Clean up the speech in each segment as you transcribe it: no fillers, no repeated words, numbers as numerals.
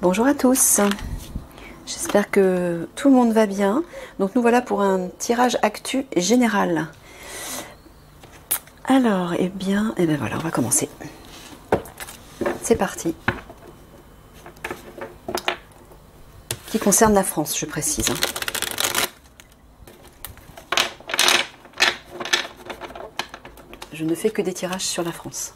Bonjour à tous, j'espère que tout le monde va bien. Donc nous voilà pour un tirage actu général. Alors, eh bien voilà, on va commencer. C'est parti. Qui concerne la France, je précise. Je ne fais que des tirages sur la France.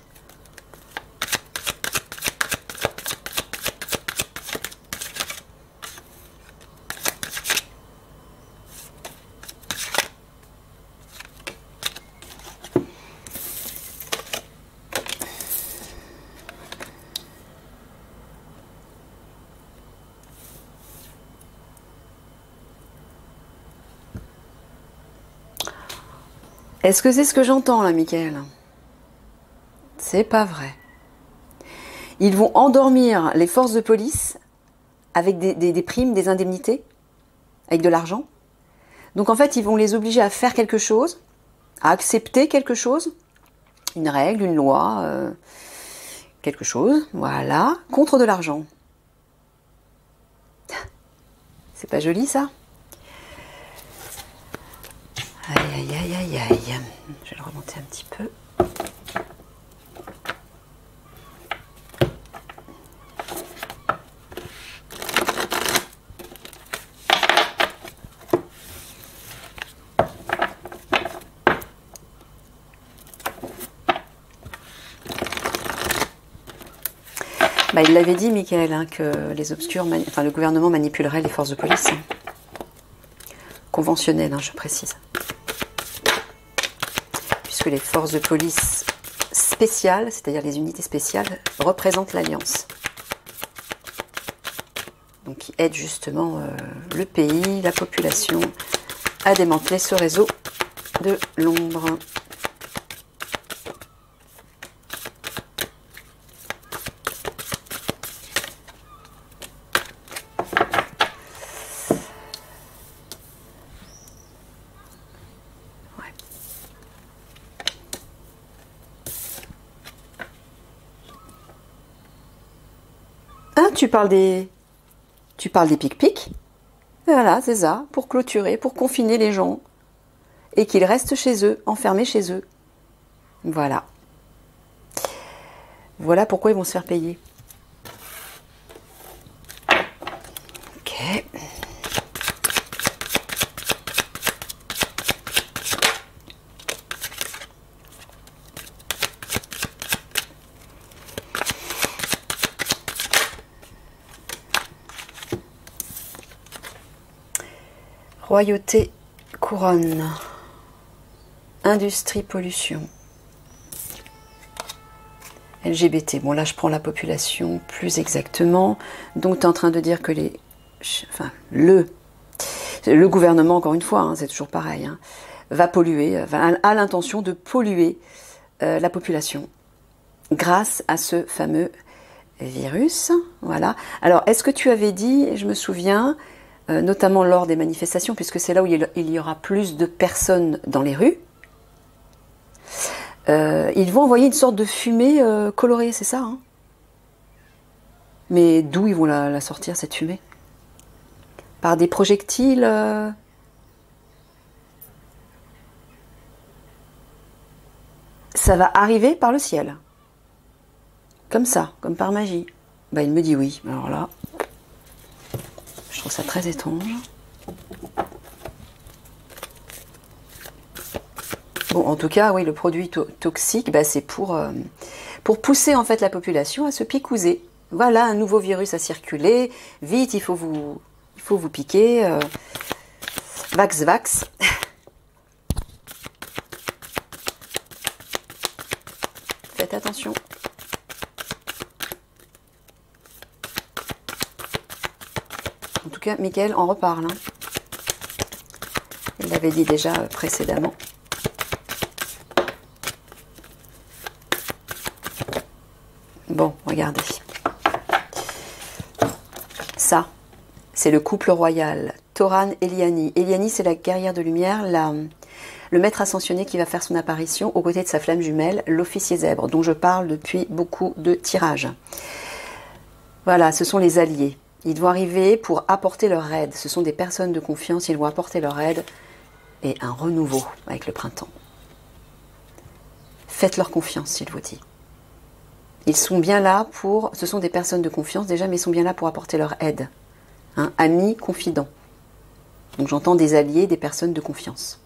Est-ce que c'est ce que j'entends là, Mickaël? C'est pas vrai. Ils vont endormir les forces de police avec des primes, des indemnités, avec de l'argent. Donc en fait, ils vont les obliger à faire quelque chose, à accepter quelque chose, une règle, une loi, quelque chose, voilà, contre de l'argent. C'est pas joli ça? Aïe, aïe, aïe, aïe, aïe. Je vais le remonter un petit peu. Bah, il l'avait dit, Mickaël, hein, que les obscurs, le gouvernement manipulerait les forces de police. Conventionnelles, hein, je précise. Puisque les forces de police spéciales, c'est-à-dire les unités spéciales, représentent l'Alliance. Donc qui aident justement le pays, la population, à démanteler ce réseau de l'ombre. Ah, tu parles des pic-pic. Voilà, c'est ça, pour clôturer, pour confiner les gens. Et qu'ils restent chez eux, enfermés chez eux. Voilà. Voilà pourquoi ils vont se faire payer. Ok. Royauté, couronne, industrie, pollution, LGBT. Bon, là, je prends la population plus exactement. Donc, tu es en train de dire que le gouvernement, encore une fois, hein, c'est toujours pareil, hein, va polluer, a l'intention de polluer la population grâce à ce fameux virus. Voilà. Alors, est-ce que tu avais dit, je me souviens, notamment lors des manifestations, puisque c'est là où il y aura plus de personnes dans les rues, ils vont envoyer une sorte de fumée colorée, c'est ça, hein? Mais d'où ils vont la sortir, cette fumée? Par des projectiles Ça va arriver par le ciel. Comme ça, comme par magie. Bah, il me dit oui. Alors là, je trouve ça très étrange. Bon, en tout cas, oui, le produit toxique, bah, c'est pour pousser en fait la population à se picouser. Voilà, un nouveau virus a circulé. Vite, il faut vous piquer. Vax, vax. Faites attention. En tout cas, Mickaël en reparle. Hein. Il l'avait dit déjà précédemment. Bon, regardez. Ça, c'est le couple royal. Toran Eliani. Eliani, c'est la guerrière de lumière, le maître ascensionné qui va faire son apparition aux côtés de sa flamme jumelle, l'officier zèbre, dont je parle depuis beaucoup de tirages. Voilà, ce sont les alliés. Ils vont arriver pour apporter leur aide. Ce sont des personnes de confiance, ils vont apporter leur aide et un renouveau avec le printemps. Faites-leur confiance, s'il vous dit. Ils sont bien là pour... Ce sont des personnes de confiance déjà, mais ils sont bien là pour apporter leur aide. Hein, amis, confidents. Donc j'entends des alliés, des personnes de confiance.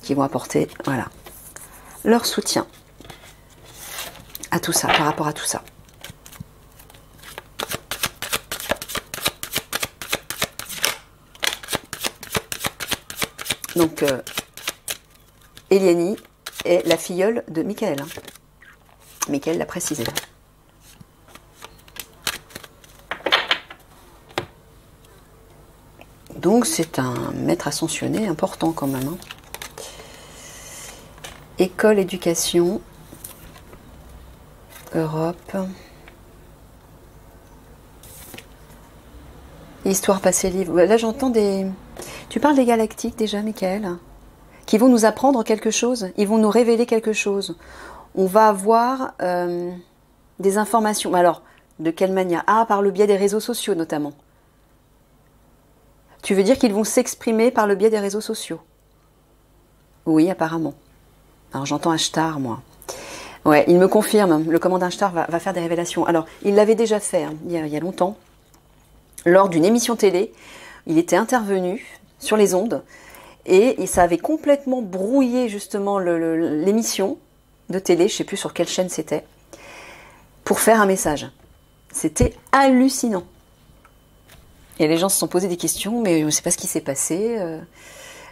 Qui vont apporter, voilà, leur soutien à tout ça, par rapport à tout ça. Donc, Eliani est la filleule de Michael. Hein. Michael l'a précisé. Donc, c'est un maître ascensionné important quand même. Hein. École, éducation, Europe. Histoire passée, livre. Là, j'entends des... Tu parles des galactiques déjà, Michael, qui vont nous apprendre quelque chose, ils vont nous révéler quelque chose. On va avoir des informations. Alors, de quelle manière? Ah, par le biais des réseaux sociaux notamment. Tu veux dire qu'ils vont s'exprimer par le biais des réseaux sociaux? Oui, apparemment. Alors, j'entends Ashtar, moi. Ouais, il me confirme, le commandant Ashtar va faire des révélations. Alors, il l'avait déjà fait, hein, il y a longtemps, lors d'une émission télé. Il était intervenu sur les ondes et ça avait complètement brouillé justement l'émission de télé, je ne sais plus sur quelle chaîne c'était, pour faire un message. C'était hallucinant. Et les gens se sont posés des questions, mais je ne sais pas ce qui s'est passé.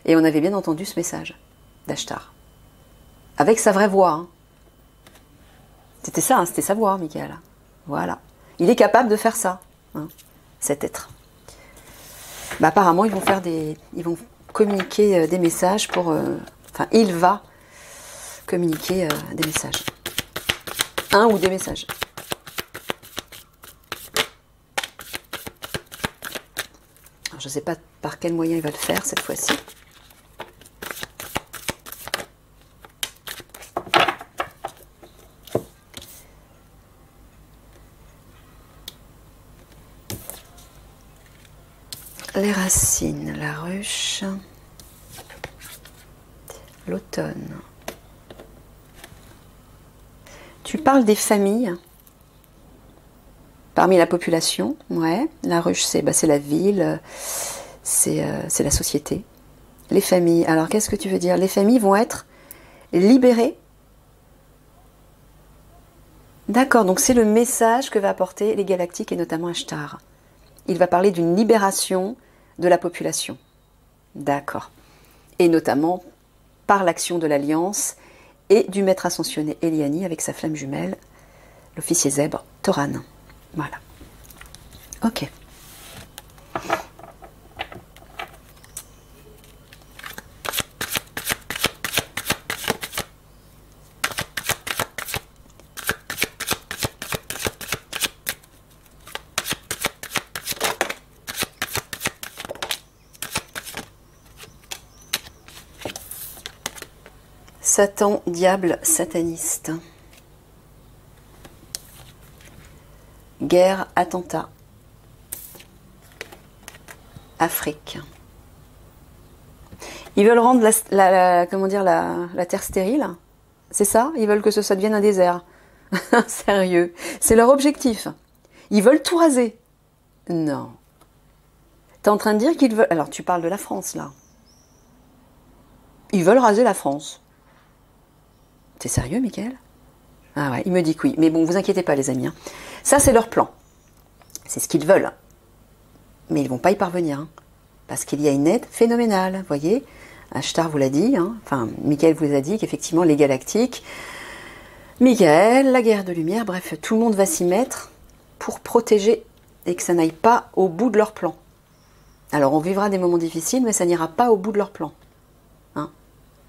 Et on avait bien entendu ce message d'Ashtar. Avec sa vraie voix. Hein. C'était ça, hein, c'était sa voix, Michael. Voilà. Il est capable de faire ça, hein, cet être. Bah, apparemment, ils vont communiquer des messages pour... Enfin, il va communiquer des messages. Un ou des messages. Alors, je ne sais pas par quel moyen il va le faire cette fois-ci. Les racines, la ruche, l'automne. Tu parles des familles parmi la population, ouais. La ruche, c'est la ville, c'est la société. Les familles, alors qu'est-ce que tu veux dire? Les familles vont être libérées. D'accord, donc c'est le message que va apporter les galactiques et notamment Ashtar. Il va parler d'une libération de la population. D'accord. Et notamment par l'action de l'Alliance et du maître ascensionné Eliani avec sa flamme jumelle, l'officier zèbre Toran. Voilà. Ok. Satan, diable, sataniste. Guerre, attentat. Afrique. Ils veulent rendre comment dire, la terre stérile. C'est ça? Ils veulent que ça devienne un désert. Sérieux. C'est leur objectif. Ils veulent tout raser. Non. T'es en train de dire qu'ils veulent... Alors, tu parles de la France, là. Ils veulent raser la France. T'es sérieux, Michael? Ah ouais, il me dit que oui. Mais bon, vous inquiétez pas, les amis. Hein. Ça, c'est leur plan. C'est ce qu'ils veulent. Mais ils vont pas y parvenir. Hein. Parce qu'il y a une aide phénoménale. Vous voyez, Ashtar vous l'a dit. Hein. Enfin, Michael vous a dit qu'effectivement, les galactiques, Michael, la guerre de lumière, bref, tout le monde va s'y mettre pour protéger et que ça n'aille pas au bout de leur plan. Alors, on vivra des moments difficiles, mais ça n'ira pas au bout de leur plan. Hein.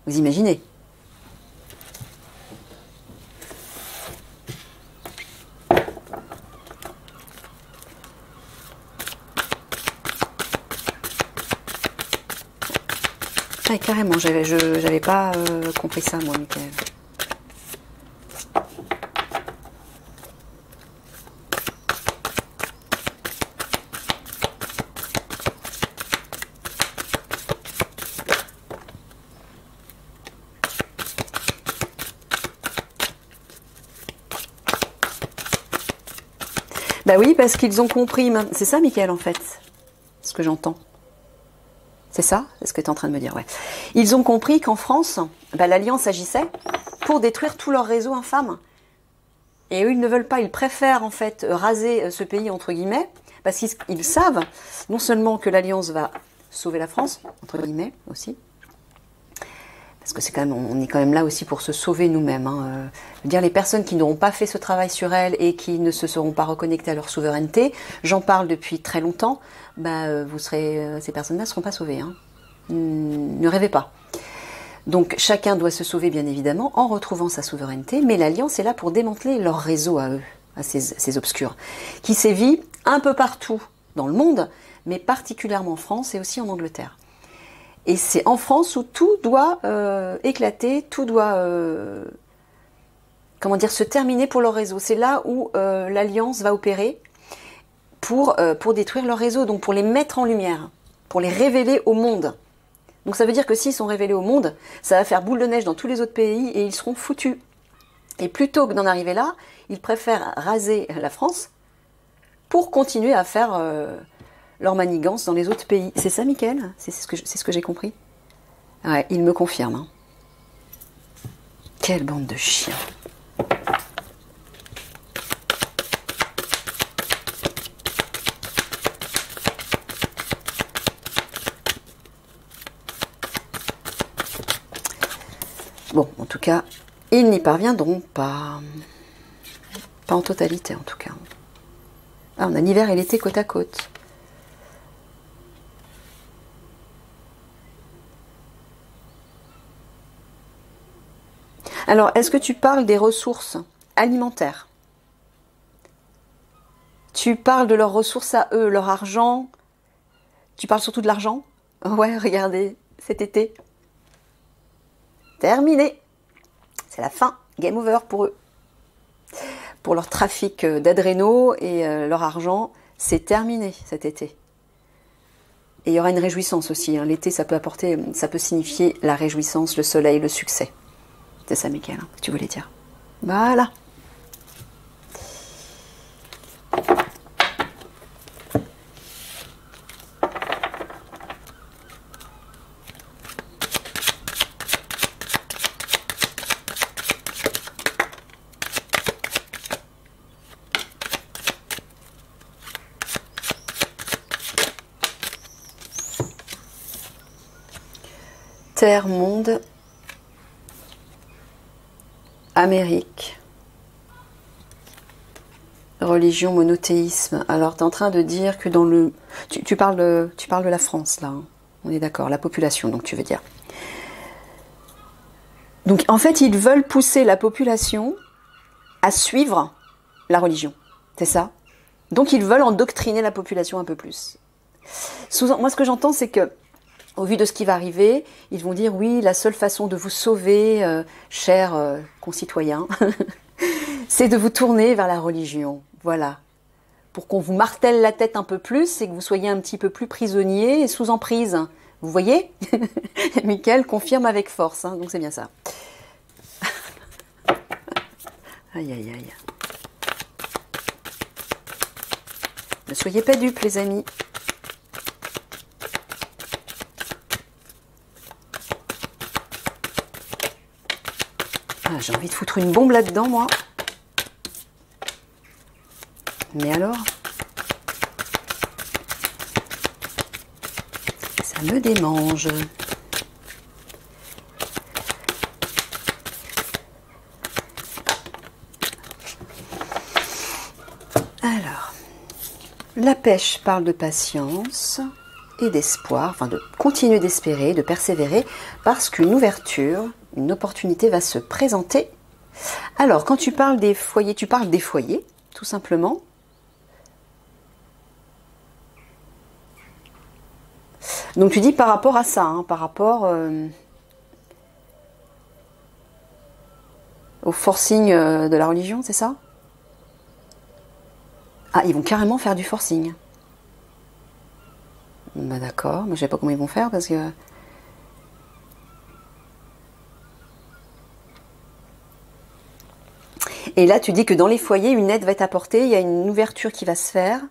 Vous imaginez? Ah, carrément, j'avais pas compris ça, moi, Michael. Bah oui, parce qu'ils ont compris. C'est ça, Mickaël, en fait, ce que j'entends. C'est ça? C'est ce que tu es en train de me dire, ouais. Ils ont compris qu'en France, bah, l'Alliance agissait pour détruire tout leur réseau infâme. Et eux, ils ne veulent pas. Ils préfèrent, en fait, raser ce pays, entre guillemets, parce qu'ils savent non seulement que l'Alliance va sauver la France, entre guillemets, aussi, parce que c'est quand même, on est quand même là aussi pour se sauver nous-mêmes. Hein. Je veux dire, les personnes qui n'auront pas fait ce travail sur elles et qui ne se seront pas reconnectées à leur souveraineté, j'en parle depuis très longtemps, bah, ces personnes-là ne seront pas sauvées. Hein. Ne rêvez pas. Donc chacun doit se sauver bien évidemment en retrouvant sa souveraineté, mais l'Alliance est là pour démanteler leur réseau à eux, à ces obscurs, qui sévit un peu partout dans le monde, mais particulièrement en France et aussi en Angleterre. Et c'est en France où tout doit éclater, tout doit se terminer pour leur réseau. C'est là où l'Alliance va opérer pour détruire leur réseau, donc pour les mettre en lumière, pour les révéler au monde. Donc ça veut dire que s'ils sont révélés au monde, ça va faire boule de neige dans tous les autres pays et ils seront foutus. Et plutôt que d'en arriver là, ils préfèrent raser la France pour continuer à faire leur manigance dans les autres pays. C'est ça, Mickaël? C'est ce que j'ai compris? Ouais, il me confirme. Hein. Quelle bande de chiens. Bon, en tout cas, ils n'y parviendront pas. Pas en totalité, en tout cas. Ah, on a l'hiver et l'été côte à côte. Alors, est-ce que tu parles des ressources alimentaires? Tu parles de leurs ressources à eux, leur argent? Tu parles surtout de l'argent? Ouais, regardez, cet été. Terminé. C'est la fin. Game over pour eux. Pour leur trafic d'adrénaux et leur argent, c'est terminé cet été. Et il y aura une réjouissance aussi. Hein. L'été, ça peut signifier la réjouissance, le soleil, le succès. C'est ça, Mickaël, hein, que tu voulais dire. Voilà. Terre, monde, Amérique, religion, monothéisme. Alors, tu es en train de dire que dans le... Tu parles de la France, là. Hein. On est d'accord, la population, donc tu veux dire. Donc, en fait, ils veulent pousser la population à suivre la religion. C'est ça? Donc, ils veulent endoctriner la population un peu plus. Moi, ce que j'entends, c'est que au vu de ce qui va arriver, ils vont dire oui, la seule façon de vous sauver, chers concitoyens, c'est de vous tourner vers la religion. Voilà. Pour qu'on vous martèle la tête un peu plus et que vous soyez un petit peu plus prisonnier et sous emprise. Vous voyez? Mickaël confirme avec force, hein, donc c'est bien ça. Aïe, aïe, aïe. Ne soyez pas dupes, les amis. Ah, j'ai envie de foutre une bombe là-dedans, moi. Mais alors? Ça me démange. Alors, la pêche parle de patience et d'espoir, enfin de continuer d'espérer, de persévérer, parce qu'une ouverture, une opportunité va se présenter. Alors, quand tu parles des foyers, tu parles des foyers, tout simplement. Donc tu dis par rapport à ça, hein, par rapport au forcing de la religion, c'est ça? Ah, ils vont carrément faire du forcing. Bah d'accord, mais je sais pas comment ils vont faire parce que... Et là, tu dis que dans les foyers, une aide va être apportée, il y a une ouverture qui va se faire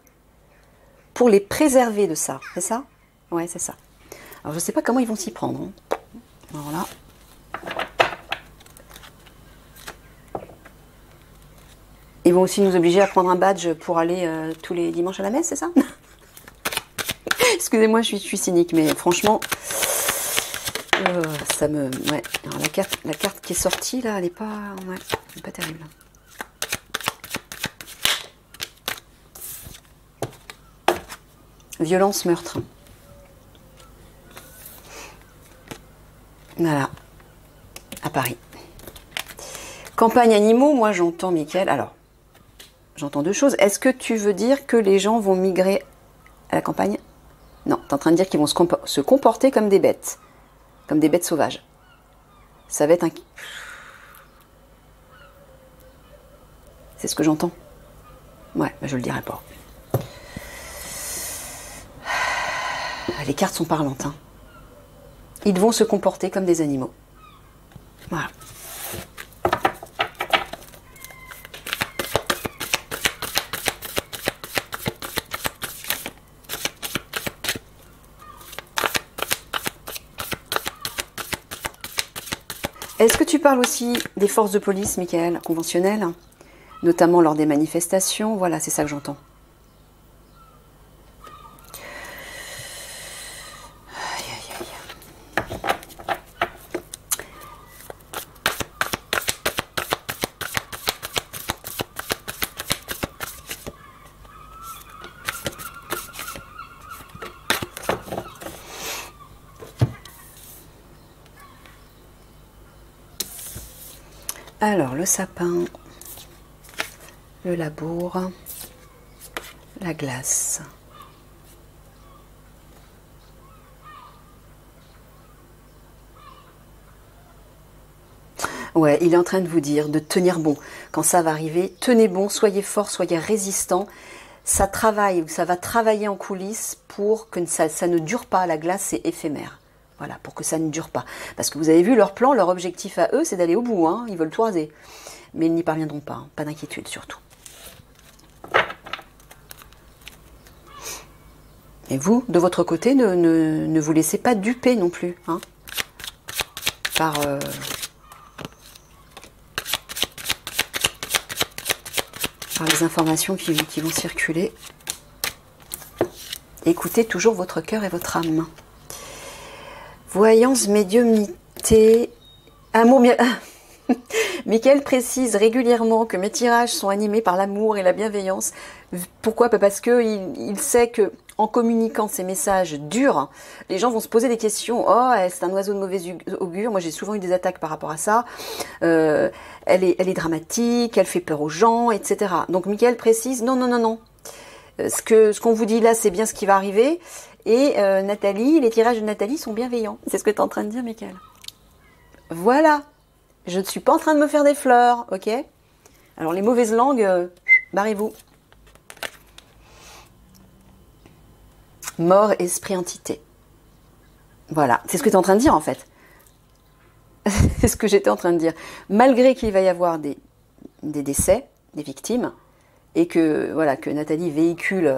pour les préserver de ça. C'est ça? Ouais, c'est ça. Alors, je ne sais pas comment ils vont s'y prendre. Hein. Alors là. Ils vont aussi nous obliger à prendre un badge pour aller tous les dimanches à la messe, c'est ça? Excusez-moi, je suis cynique, mais franchement, ça me... Ouais. Alors, la carte qui est sortie, là, elle n'est pas... Ouais, elle est pas terrible. Violence, meurtre. Voilà. À Paris. Campagne animaux, moi j'entends, Mickaël. Alors, j'entends deux choses. Est-ce que tu veux dire que les gens vont migrer à la campagne? Non, tu es en train de dire qu'ils vont se comporter comme des bêtes sauvages. Ça va être un... C'est ce que j'entends. Ouais, bah je le dirai pas. Les cartes sont parlantes. Hein. Ils vont se comporter comme des animaux. Voilà. Est-ce que tu parles aussi des forces de police, Mickaël, conventionnelles, notamment lors des manifestations? Voilà, c'est ça que j'entends. Alors, le sapin, le labour, la glace. Ouais, il est en train de vous dire de tenir bon. Quand ça va arriver, tenez bon, soyez fort, soyez résistant. Ça travaille, ou ça va travailler en coulisses pour que ça ne dure pas. La glace, c'est éphémère. Voilà, pour que ça ne dure pas. Parce que vous avez vu leur plan, leur objectif à eux, c'est d'aller au bout. Hein. Ils veulent tout raser. Mais ils n'y parviendront pas. Hein. Pas d'inquiétude, surtout. Et vous, de votre côté, ne vous laissez pas duper non plus. Hein, par les informations qui vont circuler. Écoutez toujours votre cœur et votre âme. Voyance, médiumnité, amour. Mickaël précise régulièrement que mes tirages sont animés par l'amour et la bienveillance. Pourquoi? Parce qu'il sait que en communiquant ces messages durs, les gens vont se poser des questions. Oh, c'est un oiseau de mauvais augure. Moi, j'ai souvent eu des attaques par rapport à ça. Elle est dramatique, elle fait peur aux gens, etc. Donc, Mickaël précise, non, non, non, non. Ce qu'on vous dit là, c'est bien ce qui va arriver. Et Nathalie, les tirages de Nathalie sont bienveillants. C'est ce que tu es en train de dire, Mickaël. Voilà. Je ne suis pas en train de me faire des fleurs, ok? Alors, les mauvaises langues, barrez-vous. Mort, esprit, entité. Voilà. C'est ce que tu es en train de dire, en fait. C'est ce que j'étais en train de dire. Malgré qu'il va y avoir des décès, des victimes, et que, voilà, que Nathalie véhicule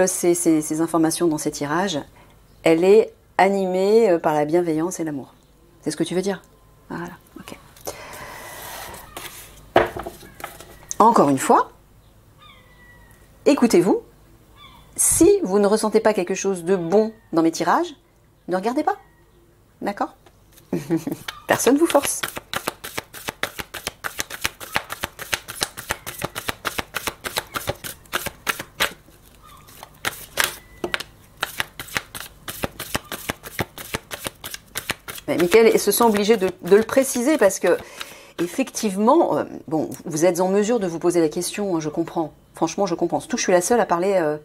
ces informations dans ses tirages, elle est animée par la bienveillance et l'amour. C'est ce que tu veux dire? Voilà, ok. Encore une fois, écoutez-vous. Si vous ne ressentez pas quelque chose de bon dans mes tirages, ne regardez pas. D'accord? Personne ne vous force. Mickaël se sent obligé de le préciser parce que, effectivement, bon, vous êtes en mesure de vous poser la question, hein, je comprends. Franchement, je comprends. Surtout, je suis la seule à parler.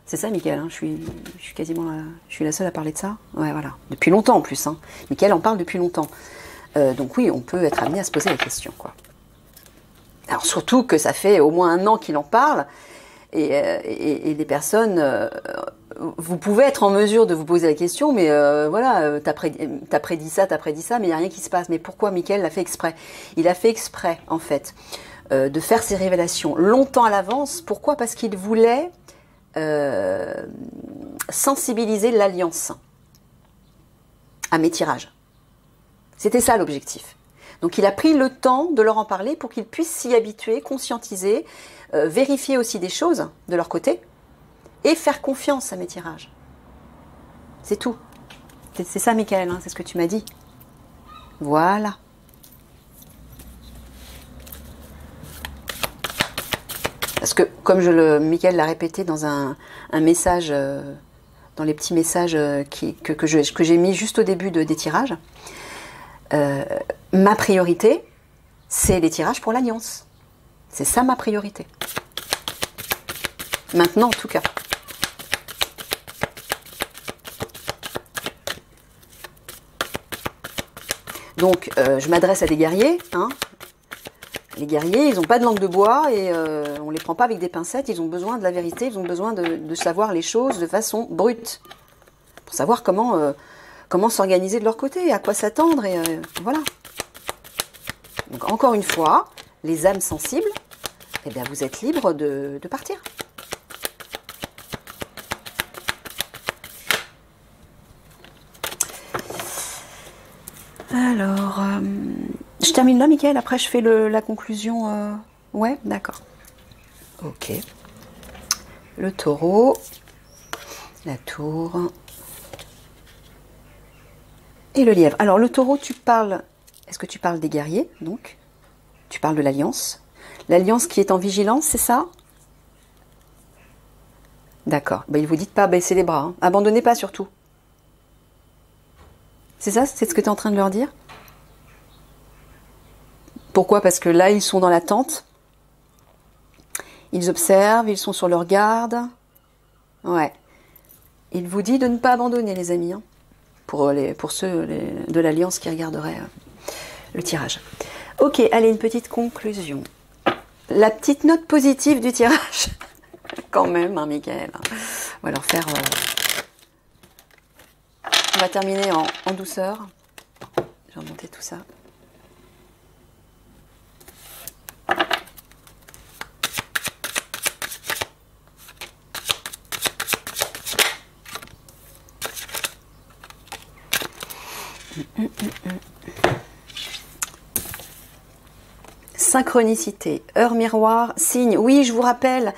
C'est ça, Mickaël, hein, je suis quasiment je suis la seule à parler de ça. Ouais, voilà. Depuis longtemps en plus. Hein. Mickaël en parle depuis longtemps. Donc oui, on peut être amené à se poser la question, quoi. Alors surtout que ça fait au moins 1 an qu'il en parle Et les personnes, vous pouvez être en mesure de vous poser la question, mais voilà, t'as prédit ça, mais il n'y a rien qui se passe. Mais pourquoi Michael l'a fait exprès? Il a fait exprès, en fait, de faire ces révélations longtemps à l'avance. Pourquoi? Parce qu'il voulait sensibiliser l'Alliance à mes tirages. C'était ça l'objectif. Donc il a pris le temps de leur en parler pour qu'ils puissent s'y habituer, conscientiser, vérifier aussi des choses de leur côté et faire confiance à mes tirages. C'est tout. C'est ça, Michael, hein, c'est ce que tu m'as dit. Voilà. Parce que, comme Michael l'a répété dans un message, dans les petits messages que j'ai mis juste au début des tirages, ma priorité, c'est les tirages pour l'Alliance. C'est ça ma priorité. Maintenant, en tout cas. Donc, je m'adresse à des guerriers. Hein. Les guerriers, ils n'ont pas de langue de bois et on ne les prend pas avec des pincettes. Ils ont besoin de la vérité, ils ont besoin de savoir les choses de façon brute. Pour savoir comment s'organiser de leur côté, à quoi s'attendre. Et voilà. Donc, encore une fois, les âmes sensibles, eh bien, vous êtes libres de partir. Alors, je termine là, Michael. Après, je fais la conclusion. Ouais, d'accord. Ok. Le taureau, la tour et le lièvre. Alors, le taureau, tu parles... Est-ce que tu parles des guerriers, donc? Tu parles de l'Alliance. L'Alliance qui est en vigilance, c'est ça? D'accord. Ben, il ne vous dit pas baisser les bras. Hein. Abandonnez pas, surtout. C'est ça? C'est ce que tu es en train de leur dire? Pourquoi? Parce que là, ils sont dans l'attente. Ils observent, ils sont sur leur garde. Ouais. Il vous dit de ne pas abandonner, les amis. Hein, pour ceux de l'Alliance qui regarderaient le tirage. Ok, allez, une petite conclusion. La petite note positive du tirage. Quand même, hein, Michael. On va leur faire... On va terminer en douceur. Je vais remonter tout ça. Synchronicité, heure miroir, signe. Oui, je vous rappelle,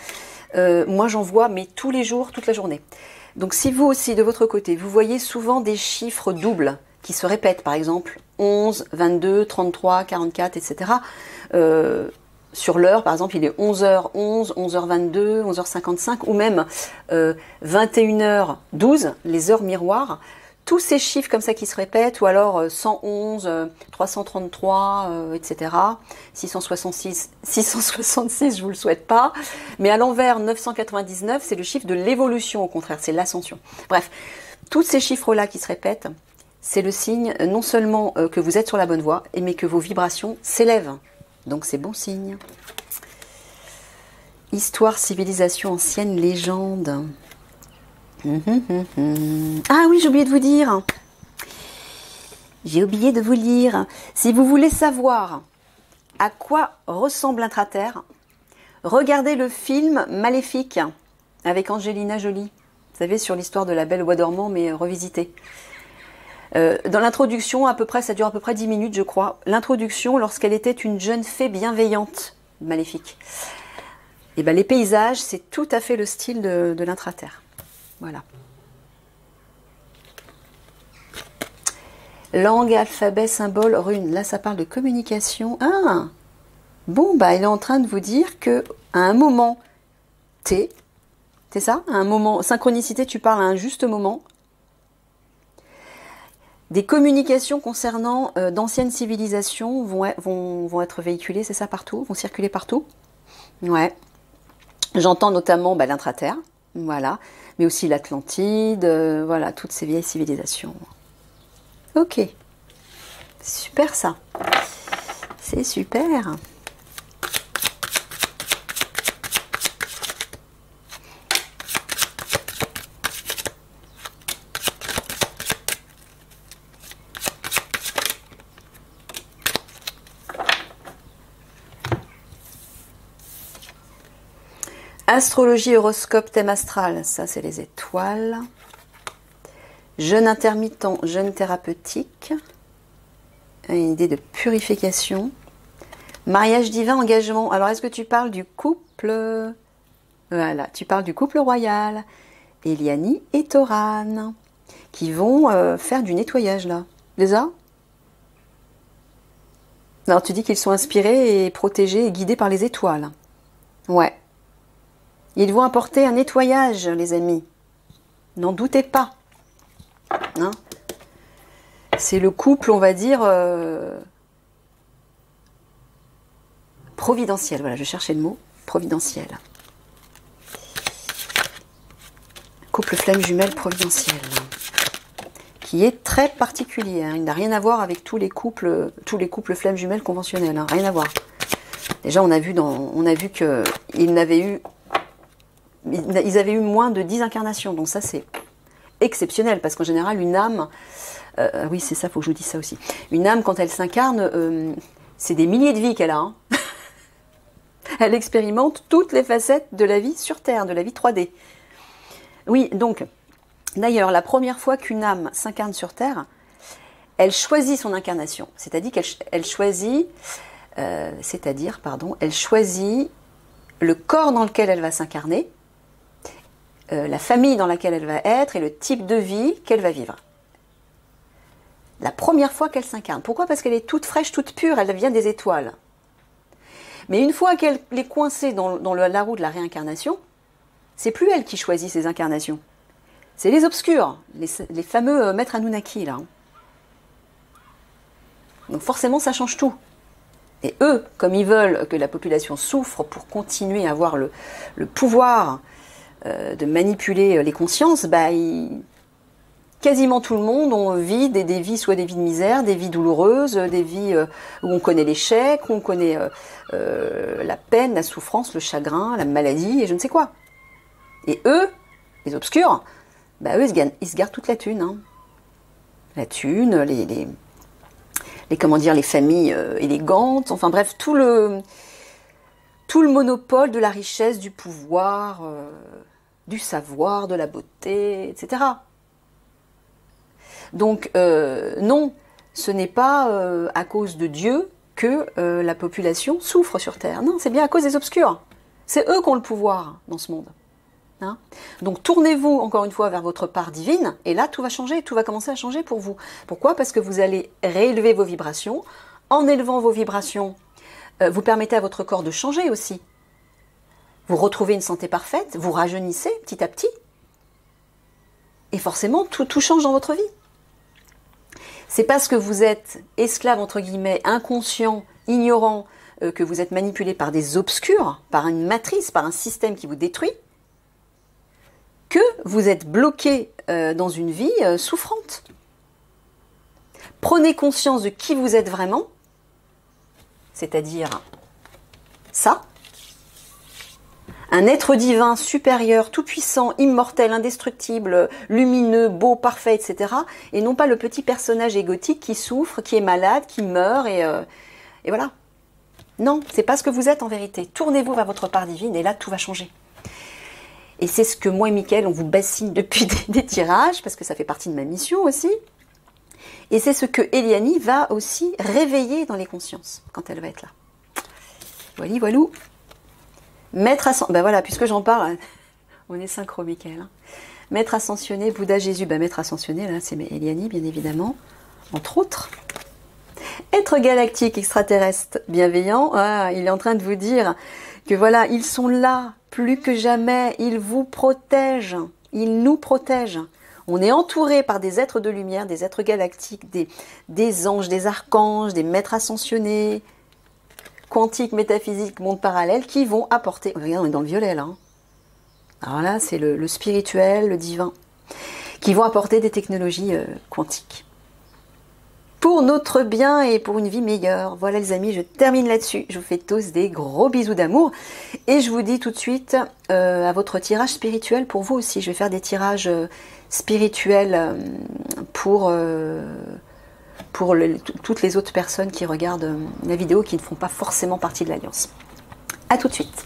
moi j'en vois, mais tous les jours, toute la journée. Donc si vous aussi, de votre côté, vous voyez souvent des chiffres doubles qui se répètent, par exemple 11, 22, 33, 44, etc. Sur l'heure, par exemple, il est 11h11, 11h22, 11h55, ou même 21h12, les heures miroirs. Tous ces chiffres comme ça qui se répètent, ou alors 111, 333, etc. 666, je vous le souhaite pas. Mais à l'envers, 999, c'est le chiffre de l'évolution, au contraire, c'est l'ascension. Bref, tous ces chiffres-là qui se répètent, c'est le signe non seulement que vous êtes sur la bonne voie, mais que vos vibrations s'élèvent. Donc c'est bon signe. Histoire, civilisation ancienne, légende. Ah oui, j'ai oublié de vous dire. J'ai oublié de vous lire. Si vous voulez savoir à quoi ressemble l'intraterre, regardez le film Maléfique avec Angelina Jolie. Vous savez, sur l'histoire de la Belle au bois dormant, mais revisitée. Dans l'introduction, ça dure à peu près 10 minutes, je crois. L'introduction, lorsqu'elle était une jeune fée bienveillante, Maléfique. Et ben, les paysages, c'est tout à fait le style de l'intraterre. Voilà. Langue, alphabet, symbole, rune. Là, ça parle de communication. Ah! Bon, bah, il est en train de vous dire que à un moment T, c'est ça? À un moment, synchronicité, tu parles à un juste moment. Des communications concernant d'anciennes civilisations vont être véhiculées, c'est ça, partout? Vont circuler partout? Ouais. J'entends notamment l'intraterre. Voilà, mais aussi l'Atlantide, voilà, toutes ces vieilles civilisations. Ok, super ça, c'est super. Astrologie, horoscope, thème astral, ça c'est les étoiles. Jeûne intermittent, jeûne thérapeutique. Une idée de purification. Mariage divin, engagement. Alors est-ce que tu parles du couple? Voilà, tu parles du couple royal. Eliani et Toran, qui vont faire du nettoyage là. Déjà? Alors tu dis qu'ils sont inspirés et protégés et guidés par les étoiles. Ouais. Ils vont apporter un nettoyage, les amis. N'en doutez pas. Hein? C'est le couple, on va dire, providentiel. Voilà, je cherchais le mot. Providentiel. Couple flamme jumelle providentiel. Qui est très particulier. Hein. Il n'a rien à voir avec tous les couples flamme jumelle conventionnels. Hein. Rien à voir. Déjà, on a vu qu'ils avaient eu moins de 10 incarnations. Donc ça, c'est exceptionnel. Parce qu'en général, une âme... oui, c'est ça, il faut que je vous dise ça aussi. Une âme, quand elle s'incarne, c'est des milliers de vies qu'elle a. Hein. Elle expérimente toutes les facettes de la vie sur Terre, de la vie 3D. Oui, donc, d'ailleurs, la première fois qu'une âme s'incarne sur Terre, elle choisit son incarnation. C'est-à-dire qu'elle choisit... elle choisit le corps dans lequel elle va s'incarner, la famille dans laquelle elle va être et le type de vie qu'elle va vivre. La première fois qu'elle s'incarne. Pourquoi? Parce qu'elle est toute fraîche, toute pure, elle vient des étoiles. Mais une fois qu'elle est coincée dans la roue de la réincarnation, c'est plus elle qui choisit ses incarnations. C'est les obscurs, les fameux maîtres Anunnaki, là. Donc forcément, ça change tout. Et eux, comme ils veulent que la population souffre pour continuer à avoir le pouvoir de manipuler les consciences, quasiment tout le monde vit des vies, soit des vies de misère, des vies douloureuses, des vies où on connaît l'échec, où on connaît la peine, la souffrance, le chagrin, la maladie et je ne sais quoi. Et eux, les obscurs, eux, ils se gardent toute la thune. Hein. La thune, les familles élégantes, enfin bref, tout le monopole de la richesse, du pouvoir, du savoir, de la beauté, etc. Donc, non, ce n'est pas à cause de Dieu que la population souffre sur Terre. Non, c'est bien à cause des obscurs. C'est eux qui ont le pouvoir dans ce monde. Hein? Donc, tournez-vous encore une fois vers votre part divine, et là, tout va changer, tout va commencer à changer pour vous. Pourquoi? Parce que vous allez réélever vos vibrations. En élevant vos vibrations, vous permettez à votre corps de changer aussi. Vous retrouvez une santé parfaite, vous rajeunissez petit à petit, et forcément, tout change dans votre vie. C'est parce que vous êtes esclave, entre guillemets, inconscient, ignorant, que vous êtes manipulé par des obscurs, par une matrice, par un système qui vous détruit, que vous êtes bloqué dans une vie souffrante. Prenez conscience de qui vous êtes vraiment, c'est-à-dire ça, un être divin, supérieur, tout-puissant, immortel, indestructible, lumineux, beau, parfait, etc. Et non pas le petit personnage égotique qui souffre, qui est malade, qui meurt, et voilà. Non, c'est pas ce que vous êtes en vérité. Tournez-vous vers votre part divine, et là, tout va changer. Et c'est ce que moi et Mickaël, on vous bassine depuis des tirages, parce que ça fait partie de ma mission aussi. Et c'est ce que Eliani va aussi réveiller dans les consciences, quand elle va être là. Voilà, voilà. Maître ascensionné, voilà, puisque j'en parle, on est synchro, Mickaël. Hein. Maître ascensionné, Bouddha, Jésus, Maître ascensionné, là, c'est Eliani, bien évidemment, entre autres. Être galactique, extraterrestre, bienveillant, il est en train de vous dire que voilà, ils sont là, plus que jamais, ils vous protègent, ils nous protègent. On est entouré par des êtres de lumière, des êtres galactiques, des anges, des archanges, des maîtres ascensionnés, quantiques, métaphysiques, mondes parallèles, qui vont apporter... Regarde, on est dans le violet, là. Hein. Alors là, c'est le spirituel, le divin, qui vont apporter des technologies quantiques. Pour notre bien et pour une vie meilleure. Voilà les amis, je termine là-dessus. Je vous fais tous des gros bisous d'amour. Et je vous dis tout de suite à votre tirage spirituel pour vous aussi. Je vais faire des tirages spirituels pour toutes les autres personnes qui regardent la vidéo qui ne font pas forcément partie de l'Alliance. A tout de suite.